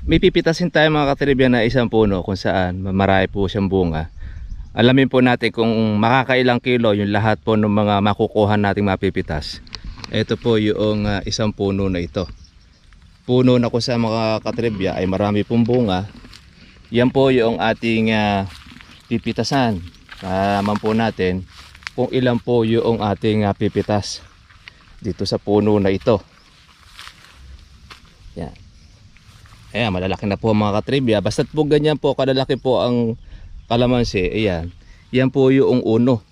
May pipitasin tayo mga katribya na isang puno kung saan marami po siyang bunga. Alamin po natin kung makakailang kilo yung lahat po ng mga makukuha nating mapipitas. Ito po yung isang puno na ito. Puno na kung saan mga katribya ay marami pong bunga. Yan po yung ating pipitasan. Alaman po natin kung ilan po yung ating pipitas dito sa puno na ito. Yan. Ayan, malalaki na po mga katribya. Basta't po ganyan po, kalalaki po ang kalamansi. Ayan. Yan po yung uno.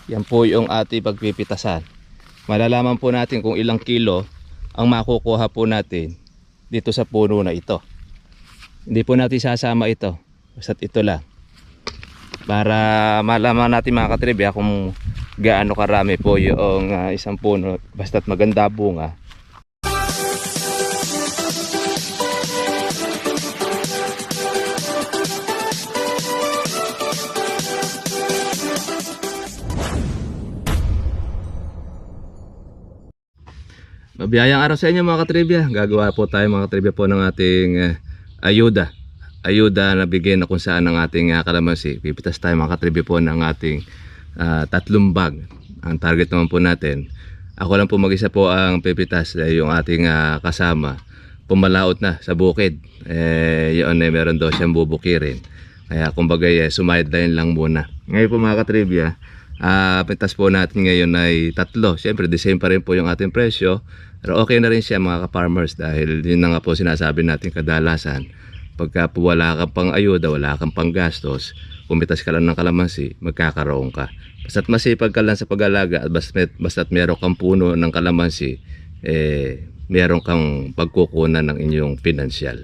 Yan po yung ating pagpipitasan. Malalaman po natin kung ilang kilo ang makukuha po natin dito sa puno na ito. Hindi po natin sasama ito. Basta't ito lang. Para malaman natin mga katribya kung gaano karami po yung isang puno. Basta't maganda bunga. Mabiyayang araw sa inyo mga katribya. Gagawa po tayo mga katribya po ng ating ayuda na bigyan na kung saan ang ating kalamansi. Pipitas tayo mga katribya po ng ating 3 bag. Ang target naman po natin, ako lang po mag-isa po ang pipitas. Yung ating kasama pumalaot na sa bukid. Yun meron daw siyang bubukirin. Kaya kumbaga sumideline lang muna. Ngayon po mga katribya, pitas po natin ngayon ay 3. Siyempre the same pa rin po yung ating presyo. Pero okay na rin siya mga ka-farmers dahil yun na nga po sinasabi natin kadalasan. Pagka po wala kang pang ayuda, wala kang pang gastos, kumitas ka lang ng kalamansi, magkakaroon ka. Basta't masipag ka lang sa pag-alaga at basta't meron kang puno ng kalamansi, meron kang pagkukunan ng inyong pinansyal.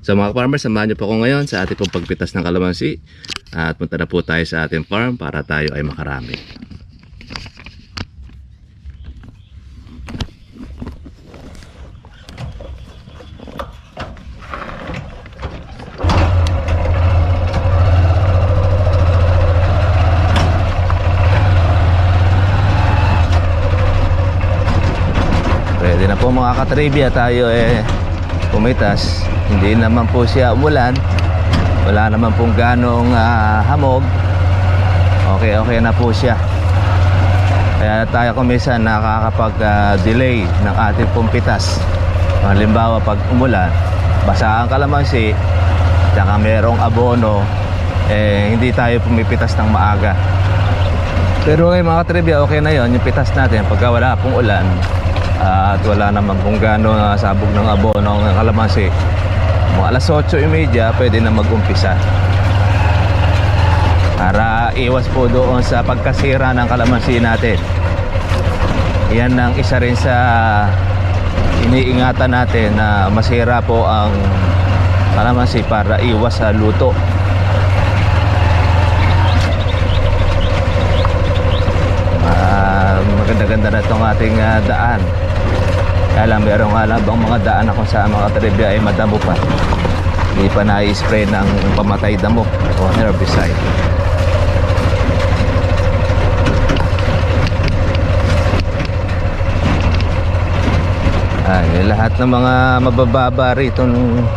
So mga farmers, samahan niyo po ako ngayon sa ating pong pagpitas ng kalamansi at punta na po tayo sa ating farm para tayo ay makarami. Pwede na po mga katribya tayo pumitas. Hindi naman po siya umulan. Wala naman pong ganong hamog. Okay na po siya. Kaya tayo kumisan nakakapag-delay ng ating pumpitas. Halimbawa pag umulan, basa ang kalamansi, tsaka merong abono, hindi tayo pumipitas ng maaga. Pero ngayon mga katribya, okay na yon yung pitas natin pagka wala pong ulan. At wala naman kung gaano sabog ng abono ng kalamansi. Mga alas 8:30 pwede na mag-umpisa para iwas po doon sa pagkasira ng kalamansi natin. Yan ang isa rin sa iniingatan natin na masira po ang kalamansi para iwas sa luto. Maganda-ganda na itong ating daan. Kaya lang merong bang mga daan na kung saan mga katribya ay madamo pa. Hindi pa na-spray ng pamatay damo o herbicide. Lahat ng mga mabababa rito kung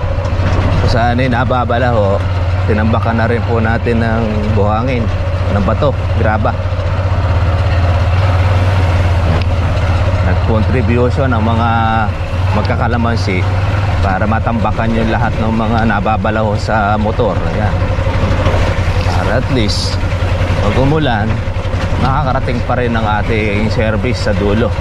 saan ay nababalaho, tinambakan na rin po natin ng buhangin, ng bato, graba. Nag-contribution ng mga magkakalamansi para matambakan yung lahat ng mga nababalaho sa motor. Ayan. Para at least pag umulan, makakarating pa rin ang ating service sa dulo.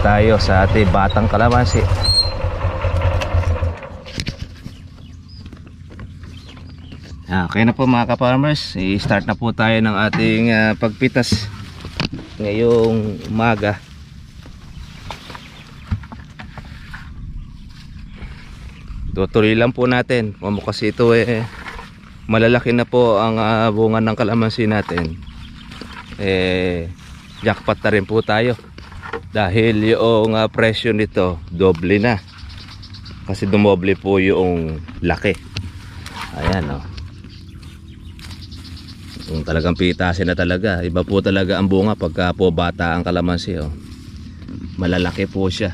Tayo sa ating batang kalamansi. Okay na po mga ka-farmers, i-start na po tayo ng ating pagpitas ngayong umaga. Tutuloy lang po natin. Kasi ito malalaki na po ang bunga ng kalamansi natin. Jackpot na rin po tayo. Dahil yung presyo nito doble na. Kasi dumoble po yung laki. Ayan o. Kung talagang pitasin na talaga. Iba po talaga ang bunga pagka po bata ang kalamansi o. Malalaki po siya.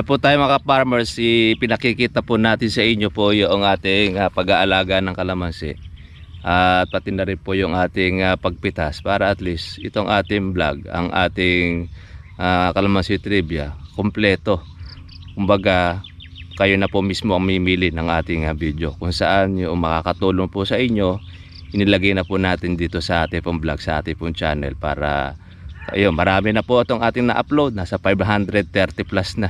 Po tayo mga farmers, pinakikita po natin sa inyo po yung ating pag-aalaga ng kalamansi. At pati na rin po yung ating pagpitas para at least itong ating vlog, ang ating kalamansi trivia, kompleto. Kumbaga, kayo na po mismo ang mimili ng ating video kung saan yung makakatulong po sa inyo. Inilagay na po natin dito sa ating pong vlog, sa ating pong channel para ayun, marami na po itong ating na-upload. Nasa 530 plus na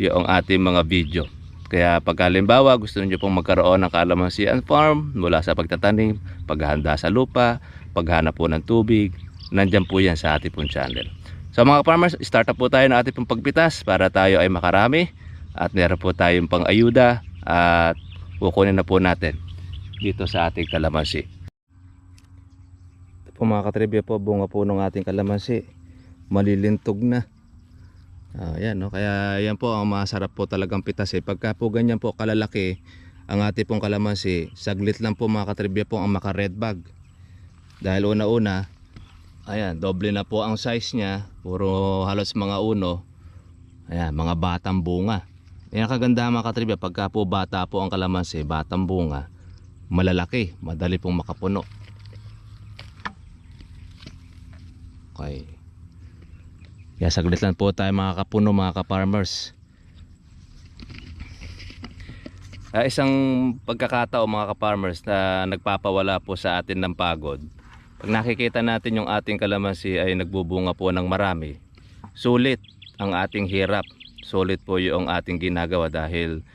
yung ating mga video. Kaya pag halimbawa gusto niyo pong magkaroon ng kalamansian farm mula sa pagtatanim, paghahanda sa lupa, paghanap po ng tubig, nandyan po yan sa ating pong channel. So mga farmers, start up po tayo ng ating pong pagpitas para tayo ay makarami at meron po tayong pang ayuda at kukunin na po natin dito sa ating kalamansi. Ito po mga katribya po, bunga po ng ating kalamansi, malilintog na. Yan, no? Kaya yan po ang masarap po talagang pitas pagka po ganyan po kalalaki ang ating pong kalamansi, saglit lang po mga katribya po ang maka red bag. Dahil una-una, ayan, doble na po ang size niya, puro halos mga uno. Ayan, mga batang bunga. Yan kaganda mga katribya, pagka po bata po ang kalamansi, batang bunga, malalaki, madali pong makapuno. Okay. Kaya saglit lang po tayo mga kapuno, mga ka-farmers. Isang pagkakataon mga ka-farmers na nagpapawala po sa atin ng pagod. Pag nakikita natin yung ating kalamansi ay nagbubunga po ng marami, sulit ang ating hirap. Sulit po yung ating ginagawa dahil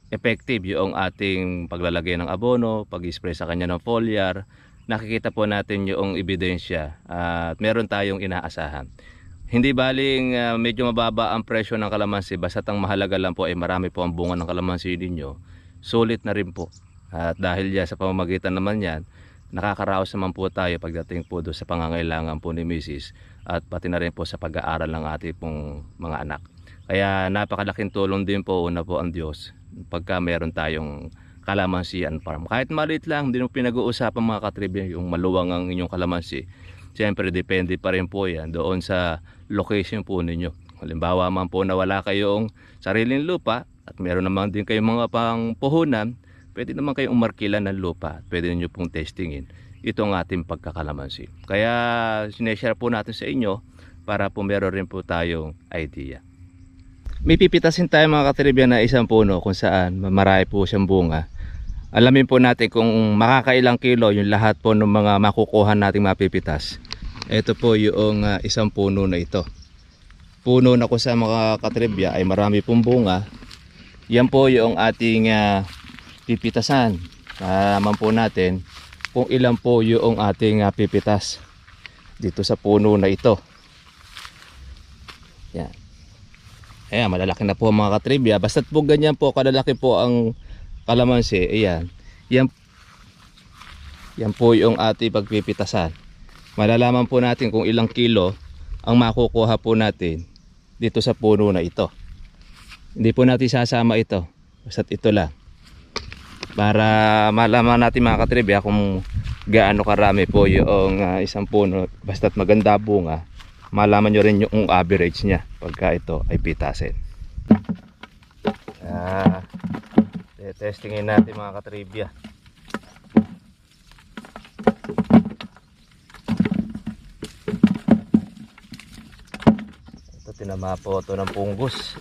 effective yung ating paglalagay ng abono, pag-spray sa kanya ng foliar. Nakikita po natin yung ebidensya at meron tayong inaasahan. Hindi baling medyo mababa ang presyo ng kalamansi, basta ang mahalaga lang po ay marami po ang bunga ng kalamansi ninyo. Sulit na rin po. At dahil yan sa pamamagitan naman yan, nakakaraos naman po tayo pagdating po doon sa pangangailangan po ni Mrs. At pati na rin po sa pag-aaral ng ating pong mga anak. Kaya napakalaking tulong din po, una po ang Diyos pagka meron tayong kalamansian farm. Kahit maliit lang, hindi mo pinag-uusapan mga katribya yung maluwang ang inyong kalamansi. Siyempre depende pa rin po yan doon sa location po ninyo. Halimbawa man po na wala kayong sariling lupa at meron naman din kayong mga pang puhunan, pwede naman kayong umarkila ng lupa. Pwede niyo pong testingin itong ating pagkakalamansi. Kaya sineshare po natin sa inyo para po meron rin po tayong idea. May pipitasin tayo mga katribya na isang puno kung saan marami po siyang bunga. Alamin po natin kung makakailang kilo yung lahat po ng mga makukuha nating mapipitas. Ito po yung isang puno na ito. Puno na ko sa mga katribya ay marami pong bunga. Yan po yung ating pipitasan. Alaman po natin kung ilan po yung ating pipitas dito sa puno na ito. Yan. Ayan, malalaki na po mga katribya. Basta't po ganyan po, kalalaki po ang kalamansi. Ayan. Yan po yung ating pagpipitasan. Malalaman po natin kung ilang kilo ang makukuha po natin dito sa puno na ito. Hindi po natin sasama ito. Basta't ito lang. Para malaman natin mga katribya kung gaano karami po yung isang puno. Basta't maganda bunga, malaman nyo rin yung average nya pagka ito ay pitasin. Testingin natin mga katribya. Ito, tinama po ito ng punggos.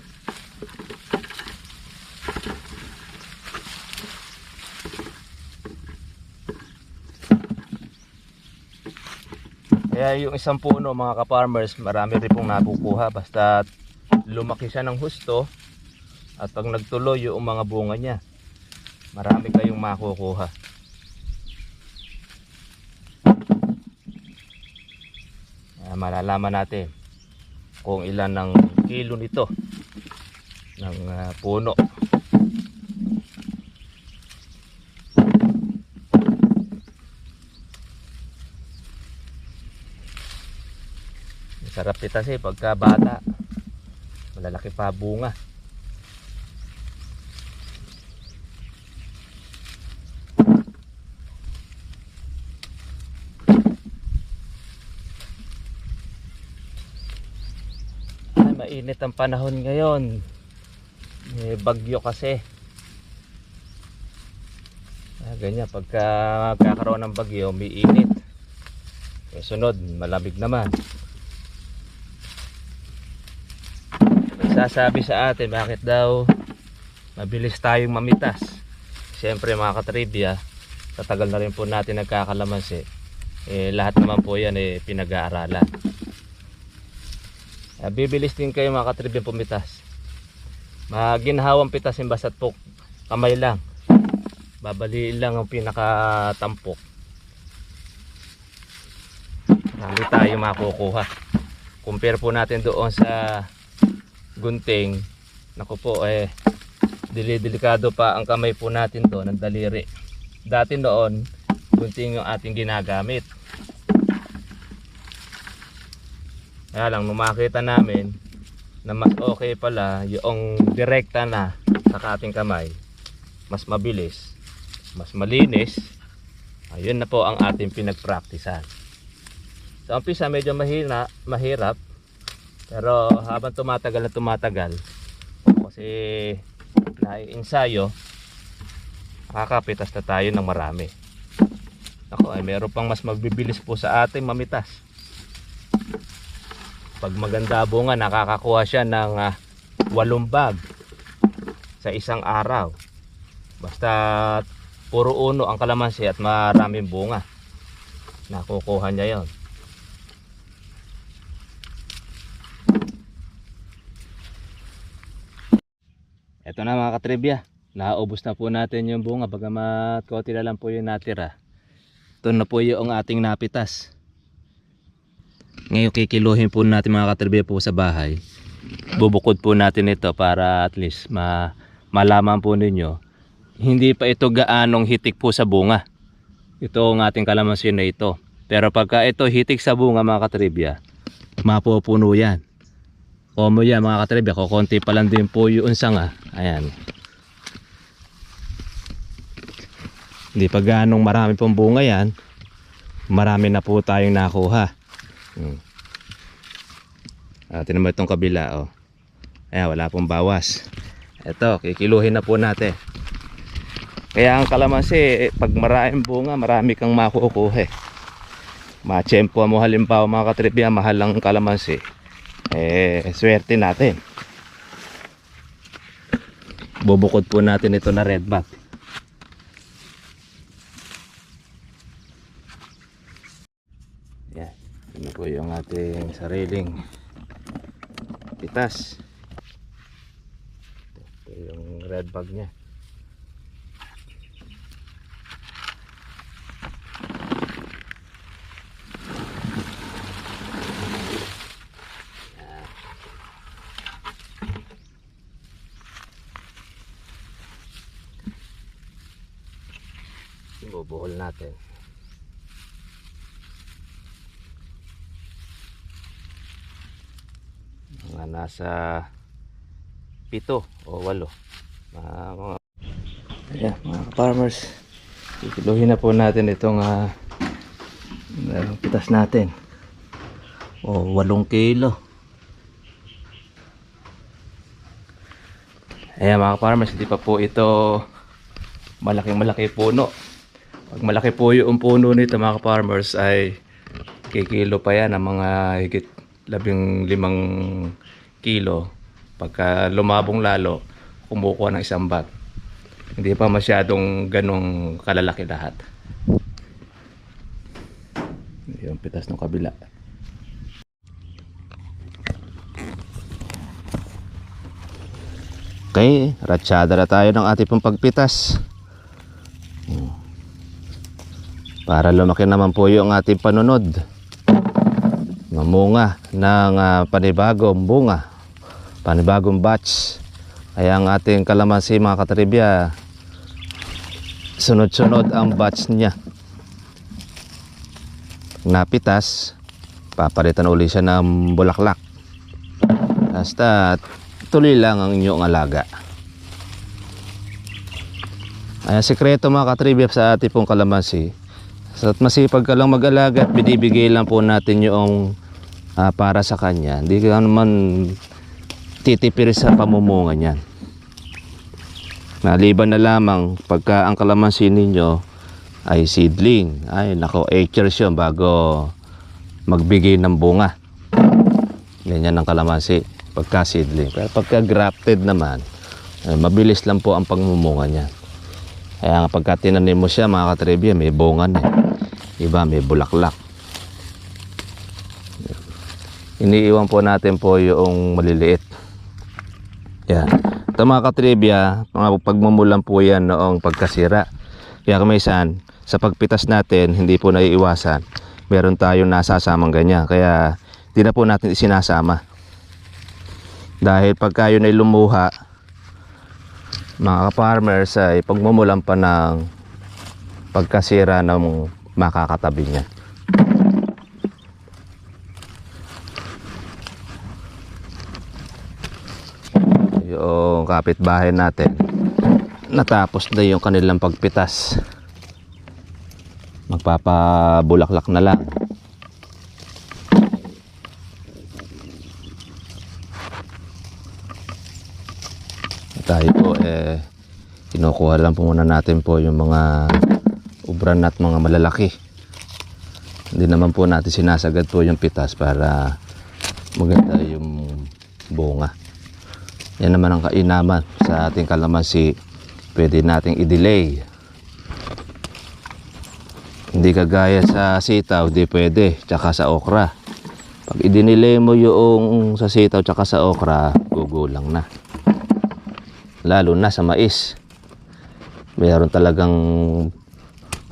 Kaya yung isang puno mga ka-farmers, marami rin pong nakukuha basta lumaki siya ng husto at pag nagtuloy yung mga bunga niya, marami kayong makukuha. Malalaman natin kung ilan ng kilo nito ng puno. Sarap pitasin pagka bata, malalaki pa bunga. Ay, mainit ang panahon ngayon, may bagyo kasi. Ganyan, pagka magkakaroon ng bagyo, may init. Sunod, malamig naman. Sasabi sa atin bakit daw mabilis tayong mamitas. Siyempre mga katribya, sa tagal na rin po natin nagkakalamansi, lahat naman po yan pinag-aaralan. Bibilis din kayo mga katribya pumitas. Maginhawang pitasin basta't po kamay lang, babaliin lang ang pinakatampok. Marami tayo makukuha. Compare po natin doon sa gunting. Naku po, delikado pa ang kamay po natin to ng daliri. Dati noon, gunting yung ating ginagamit. Kaya lang, nung makita namin na mas okay pala yung direkta na sa ating kamay, mas mabilis, mas malinis, ayun na po ang ating pinagpraktisan. Sa umpisa medyo mahirap, pero habang tumatagal na tumatagal, kasi nai-ensayo, nakakapitas na tayo ng marami. Ako, meron pang mas magbibilis po sa ating mamitas. Pag maganda bunga, nakakakuha siya ng 8 bag sa isang araw. Basta puro uno ang kalamansi at maraming bunga, nakukuha niya yon. Ito na mga katribya, naubos na po natin yung bunga, bagamat konti na lang po yung natira. Ito na po yung ating napitas. Ngayon kikiluhin po natin mga katribya po sa bahay. Bubukod po natin ito para at least malaman po ninyo, hindi pa ito gaanong hitik po sa bunga. Ito ang ating kalamansi na ito. Pero pagka ito hitik sa bunga mga katribya, mapupuno yan. Komo yan mga katribya, kukunti pa lang din po yung sanga. Ayan. Hindi pa ganong marami pong bunga yan, marami na po tayong nakuha. Tingnan mo itong kabila, oh. Ayan, wala pong bawas. Ito, kikiluhin na po natin. Kaya ang kalamansi, pag maraming bunga, marami kang makukuha. Matsyempo mo halimbawa mga katribya, mahal ang kalamansi, swerte natin. Bubukod po natin ito na red back. Yan, ito po yung ating sariling pitas. Ito yung red bag nya. Bubuhol natin. Mga nasa 7 o 8. Ayan, mga farmers, ikiluhin na po natin itong pitas natin. O 8 kilo. Ayan mga farmers, hindi pa po ito malaki puno. Pag malaki po yung puno nito mga farmers, ay kikilo pa yan ng mga higit 15 kilo. Pagka lumabong lalo, kumukuha ng 1 bag. Hindi pa masyadong ganong kalalaki lahat. Yung pitas ng kabila. Okay, ratsyada na tayo ng ating pong pagpitas. Para lumaki naman po yung ating panunod. Mamunga ng panibagong bunga, panibagong batch Kaya ang ating kalamansi mga katribya, sunod-sunod ang batch niya. Napitas, papalitan uli siya ng bulaklak. Basta tuloy lang ang inyong alaga. Ay, sikreto mga katribya sa ating pong kalamansi, so, at masipag ka lang mag-alaga at binibigay lang po natin yung para sa kanya. Hindi ka naman titipir sa pamumunga niyan. Maliban na lamang pagka ang kalamansi ninyo ay seedling. Ay nako, 8 years yun bago magbigay ng bunga. Ganyan ang kalamansi pagka seedling. Pero pagka grafted naman, mabilis lang po ang pagmumunga niyan. Kaya nga pagka tinanim mo siya mga katribya, may bunga na. Iba may bulaklak. Iniiwan po natin po yung maliliit. Yan. Ito mga katribya, mga pagmumulan po yan noong pagkasira. Kaya kumaysan, sa pagpitas natin, hindi po naiiwasan. Meron tayong nasasamang ganyan. Kaya hindi na po natin isinasama. Dahil pagka yun ay lumuha, mga ka-farmers, ay pagmumulan pa ng pagkasira ng makakatabi niya. Yung kapitbahay natin, natapos na yung kanilang pagpitas, magpapabulaklak na lang. Tayo po kinukuha lang po muna natin po yung mga ubran at mga malalaki. Hindi naman po natin sinasagad po yung pitas para maganda yung bunga. Yan naman ang kainaman sa ating kalamansi. Pwede nating i-delay. Hindi kagaya sa sitaw, di pwede. Tsaka sa okra. Pag i-delay mo yung sa sitaw tsaka sa okra, gugulang na. Lalo na sa mais. Mayroon talagang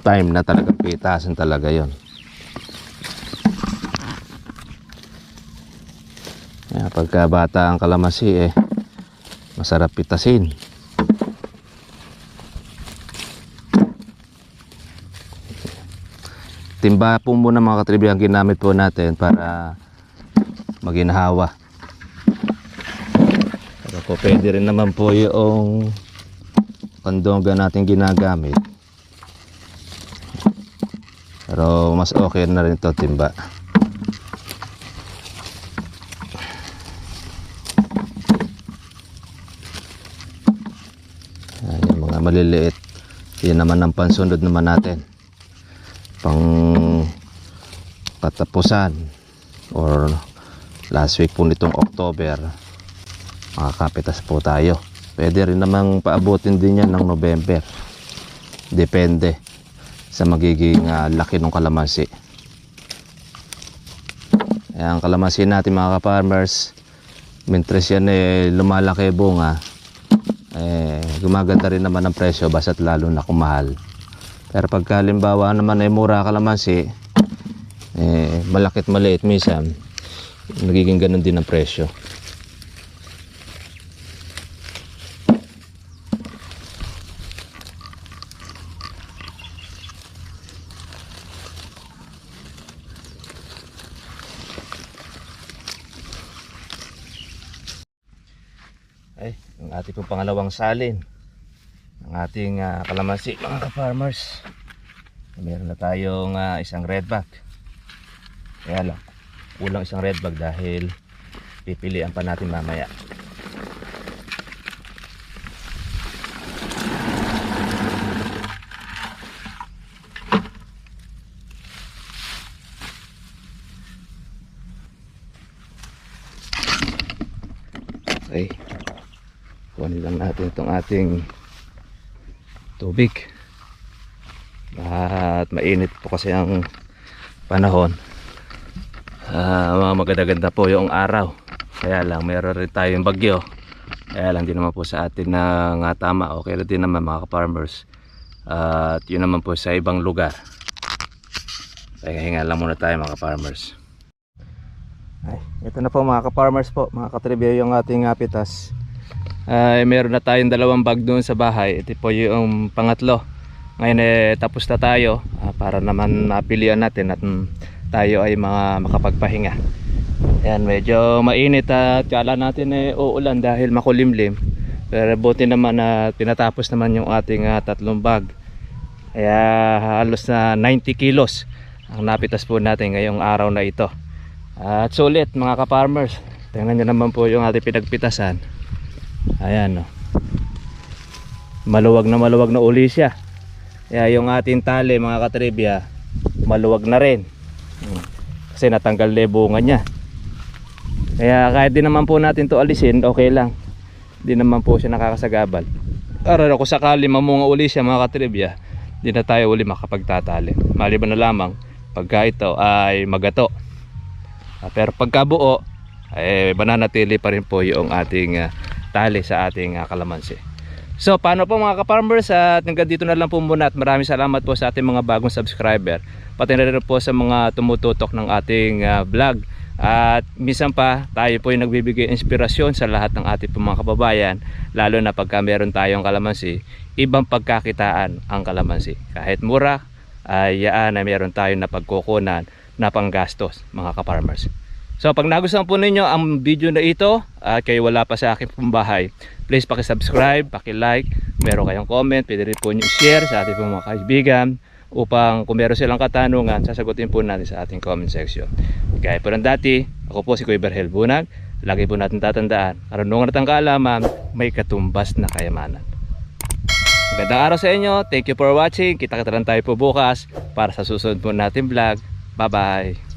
time na talagang pitasan talaga yon. Pagka bata ang kalamansi masarap pitasin. Timba po muna mga katribya ang ginamit po natin para maginhawa. Pero po pwede rin naman po yung kandongga natin ginagamit. Pero mas okay na rin ito timba. Yung mga maliliit, yun naman ang pansunod naman natin. Pang katapusan or last week po nitong October, makakapitas po tayo. Pwede rin namang paabutin din yan ng November. Depende sa magiging laki ng kalamansi. Ang kalamansi natin mga ka-farmers, mintres yan lumalaki bunga, gumaganda rin naman ang presyo basta't lalo na kumahal. Pero pagka halimbawa naman mura kalamansi, malakit maliit minsan, nagiging ganun din ang presyo. Ang ating pong pangalawang salin ng ating kalamansi mga ka-farmers. Meron na tayong isang red bag. Kaya lang kulang isang red bag dahil pipilian pa natin mamaya. Okay, kunin lang natin itong ating tubig at mainit po kasi ang panahon. Maganda-ganda po yung araw, kaya lang meron rin tayong bagyo, kaya lang din naman po sa atin na nga tama, okay rin din naman mga ka-farmers. At yun naman po sa ibang lugar, kaya hinga lang muna tayo mga ka-farmers. Ito na po mga ka-farmers po, mga katribya, yung ating pitas. ay meron na tayong 2 bag doon sa bahay. Ito po yung pangatlo. Ngayon tapos na tayo para naman mapilian natin at tayo ay mga makapagpahinga. Ayan, medyo mainit at kala natin uulan dahil makulimlim. Pero buti naman na tinatapos naman yung ating 3 bag. Kaya halos na 90 kilos ang napitas po natin ngayong araw na ito. At sulit mga ka-farmers. Tingnan nyo naman po yung ating pinagpitasan. Ayan, no. Maluwag na uli siya. Kaya yung ating tali mga katribya, maluwag na rin. Kasi natanggal na yung bunga niya. Kaya kahit di naman po natin to alisin, okay lang. Di naman po siya nakakasagabal. Para kung sakali mamunga uli siya mga katribya, di na tayo uli makapagtatali. Maliban na lamang pagka ito ay magato. Pero pagka buo, mananatili pa rin po yung ating tali sa ating kalamansi. So paano po mga ka-farmers, at hanggang dito na lang po muna at maraming salamat po sa ating mga bagong subscriber. Pati na rin po sa mga tumututok ng ating vlog. At minsan pa tayo po yung nagbibigay inspirasyon sa lahat ng ating mga kababayan, lalo na pagka meron tayong kalamansi, ibang pagkakitaan ang kalamansi. Kahit mura, ay yaan na meron tayong napagkukunan na panggastos mga ka-farmers. So pag nagustuhan po ninyo ang video na ito at kayo wala pa sa aking bahay, please paki-subscribe, paki-like, meron kayong comment, pwede rin po nyo i-share sa ating mga kaibigan upang kung meron silang katanungan, sasagutin po natin sa ating comment section. Gaya po ng dati, ako po si Kuya Berhel Bunag. Lagi po natin tatandaan, karunungan at ang kaalaman, may katumbas na kayamanan. Magandang araw sa inyo, thank you for watching. Kita-kita lang tayo po bukas para sa susunod po natin vlog. Bye bye.